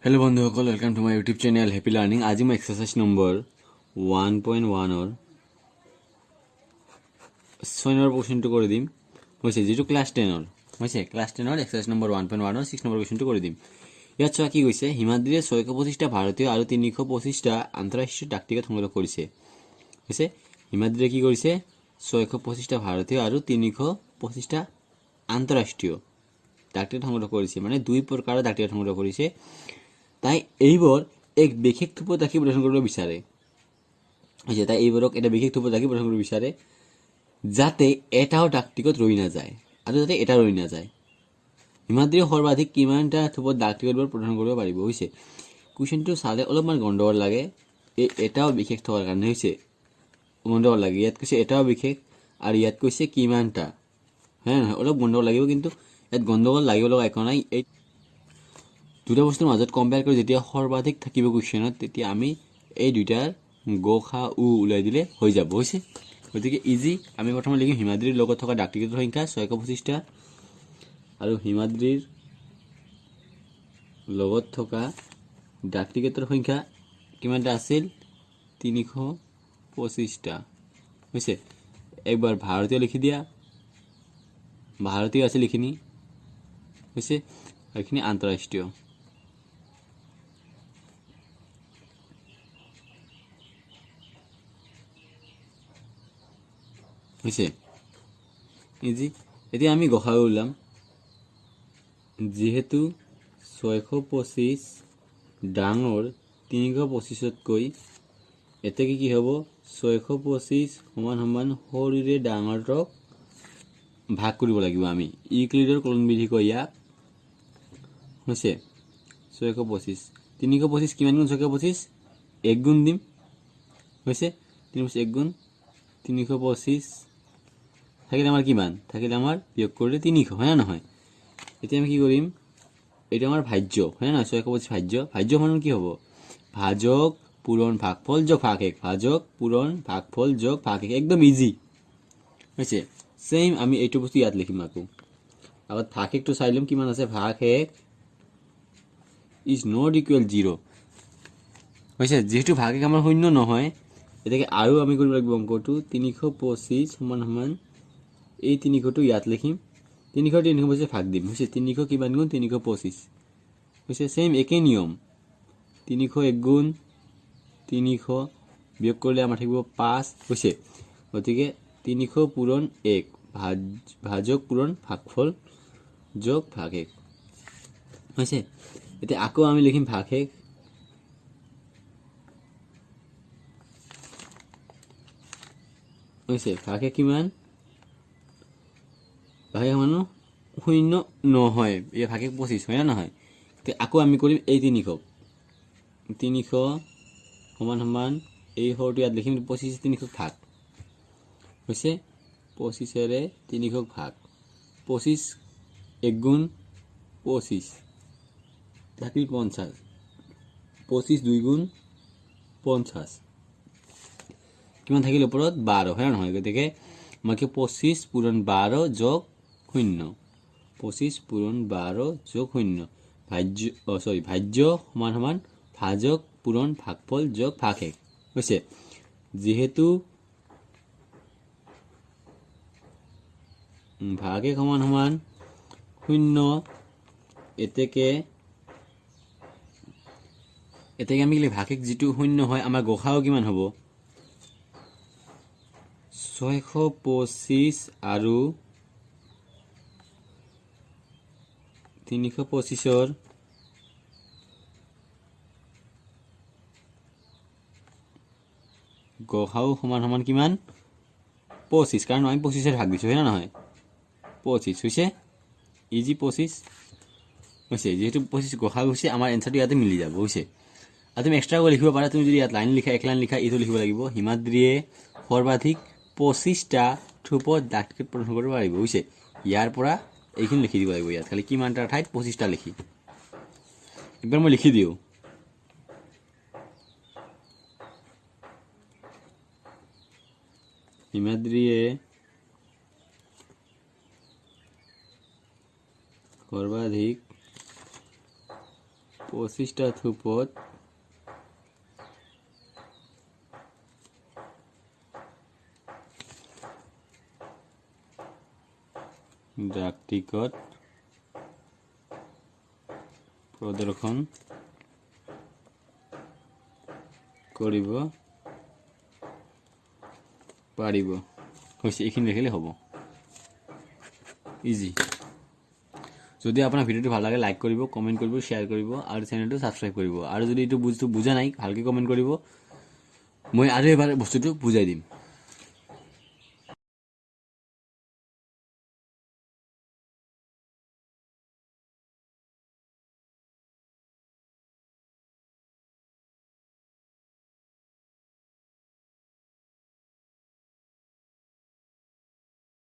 Hello बंधुসকল, welcome to my YouTube channel happy learning. आज मैं एक्सरसाइज नम्बर 1.1 और 6 নম্বৰ কোৱেশ্চনটো কৰি দিম। হৈছে যেটো ক্লাস 10 ৰ হৈছে ক্লাস 10 ৰ এক্সৰসাইজ নম্বৰ 1.1 ৰ 6 নম্বৰ কোৱেশ্চনটো কৰি দিম। ইয়াত চোৱা কি কৈছে, হিমাদ্ৰীয়ে 625টা ভাৰতীয় আৰু 325টা আন্তঃৰাষ্ট্ৰীয় ডাক টিকট সংগ্ৰহ কৰিছে। হৈছে হিমাদ্ৰীয়ে কি কৰিছে, 625টা ভাৰতীয় আৰু 325টা আন্তঃৰাষ্ট্ৰীয় ডাক টিকট সংগ্ৰহ কৰিছে, মানে দুই প্ৰকাৰৰ ডাক টিকট সংগ্ৰহ কৰিছে। তাই এইবোৰ এক বিশেষ থোপত ৰাখি প্ৰদৰ্শন কৰিব বিচাৰে। তাই এইবোৰক এটা বিশেষ থোপত ৰাখি প্ৰদৰ্শন কৰিব বিচাৰে যাতে এটাও ডাক টিকট ৰৈ নাযায় আৰু যাতে এটা ৰৈ নাযায়। হিমাদ্ৰীয়ে সৰ্বাধিক কিমানটা থোপত ডাক টিকটবোৰ প্ৰদৰ্শন কৰিব পাৰিব। হৈছে কুৱেশ্যনটো চালে অলপমান গণ্ডগোল লাগে, এই এটাও বিশেষ থকাৰ কাৰণে হৈছে গণ্ডগোল লাগে। ইয়াত কৈছে এটাও বিশেষ আৰু ইয়াত কৈছে কিমানটা, হয় নহয়, অলপ গণ্ডগোল লাগিব, কিন্তু ইয়াত গণ্ডগোল লাগিব লগা একো নাই। এই দুটা বস্তুৰ মাজত কম্পেয়াৰ কৰি যেতিয়া সৰ্বাধিক থাকিব কুৱেশ্যনত, তেতিয়া আমি এই দুটাৰ গ খা উ উলাই দিলে হৈ যাব। হৈছে গতিকে ইজি। আমি প্ৰথমে লিখিম হিমাদ্ৰীৰ লগত থকা ডাক টিকটৰ সংখ্যা 625টা আৰু হিমাদ্ৰীৰ লগত থকা ডাক টিকটৰ সংখ্যা কিমানটা আছিল, 325টা। হৈছে একবাৰ ভাৰতীয় লিখি দিয়া, ভাৰতীয় আছে লিখিনি। হৈছে আৰু এইখিনি আন্তঃৰাষ্ট্ৰীয়। হৈছে ইজি। এতিয়া আমি গসাগু ওলাম। যেহেতু 625 ডাঙৰ 325তকৈ, এতিয়া কি হ'ব, 625 সমান সমান সৰুৰে ডাঙৰক ভাগ কৰিব লাগিব আমি। ইউক্লিডৰ কলন বিধি কয় ইয়াক। হৈছে 625 325 কিমান গুণ 625 1 গুণ দিম। হৈছে 325 1 গুণ 325 থাকিলে আমাৰ কিমান, থাকিলে আমাৰ বিয়োগ কৰিলে 300, হয় না নহয়। এতিয়া আমি কি কৰিম, এইটো আমাৰ ভাজ্য, হয় না নহয়। 625 ভাজ্য, ভাজ্য মানে কি হ'ব, ভাজক পূৰণ ভাগফল যোগ ভাগ 1, ভাজক পূৰণ ভাগফল যোগ ভাগ 1, একদম ইজি। হৈছে সেম আমি এইটো বস্তু ইয়াত লিখিম। আকৌ আগত ভাগ 1টো চাই লম কিমান আছে, ভাগ 1 ইজ নট ইকুৱেল 0। হৈছে যেহেতু ভাগ 1 আমাৰ শূন্য নহয়, এতিয়াকে আৰু আমি কৰিব লাগিব অংকটো 325 সমান সমান এই 300টো ইয়াত লিখিম, 325 ভাগ দিম। হৈছে 300 কিমান গুণ 325। হৈছে সেম একেই নিয়ম, 300 1 গুণ 300 বিয়োগ কৰিলে আমাৰ থাকিব 5। হৈছে গতিকে 300 পূৰণ 1 ভাজক পূৰণ ভাগফল যোগ ভাগ 1। হৈছে এতিয়া আকৌ আমি লিখিম ভাগ 1। হৈছে ভাগ 1 কিমান, ভাগ 1 মানে শূন্য নহয়, এই ভাগ 1 25, হয় না নহয়। আকৌ আমি কৰিম এই 300 সমান সমান এই সৰুটো ইয়াত লিখিম 25 300 ভাগ। হৈছে 25ৰে 300 ভাগ, 25 1 গুণ 25 থাকিল 50, 25 2 গুণ 50 কিমান থাকিল ওপৰত 12, হয় না নহয়। গতিকে আমাকে 25 পূৰণ 12 যোগ 0, 25 পূৰণ 12 যোগ 0 ভাজ্য সমান সমান ভাজক পূৰণ ভাগফল যোগ ভাগ 1। হৈছে যেহেতু ভাগ 1 সমান সমান 0, এতেকে আমি ভাগ 1 যেটো 0 হয়, আমাৰ গসাও কিমান হ'ব, 625 আৰু 325ৰ গসাও সমান সমান কিমান 25, কাৰণ আমি 25ৰ ভাগ দিছোঁ, হয় না নহয়। 25 হৈছে ইজি 25। হৈছে যেহেতু 25 গসাও হৈছে, আমাৰ এনচাৰটো ইয়াতে মিলি যাব। হৈছে আৰু তুমি এক্সট্ৰা কৰি লিখিব পাৰা, তুমি যদি ইয়াত লাইন লিখা, এক লাইন লিখা, এইটো লিখিব লাগিব, হিমাদ্ৰীয়ে সৰ্বাধিক 25টা থোপত ডাক টিকট প্ৰদৰ্শন কৰিব পাৰিব। হৈছে ইয়াৰ পৰা এইখিনি লিখি দিব লাগিব, ইয়াত খালি কিমানটা ঠাইত 25টা লিখি। একবাৰ মই লিখি দিওঁ, হিমাদ্ৰীয়ে সৰ্বাধিক 25টা থোপত ডাক টিকট প্ৰদৰ্শন কৰিব পাৰিব হৈছে এইখিনি লিখিলে হ'ব ইজি যদি আপোনাৰ ভিডিওটো ভাল লাগে লাইক কৰিব কমেন্ট কৰিব শেয়াৰ কৰিব আৰু চেনেলটো সাবস্ক্ৰাইব কৰিব আৰু যদি এইটো বুজা নাই ভালকৈ কমেন্ট কৰিব মই আৰু এবাৰ বস্তুটো বুজাই দিম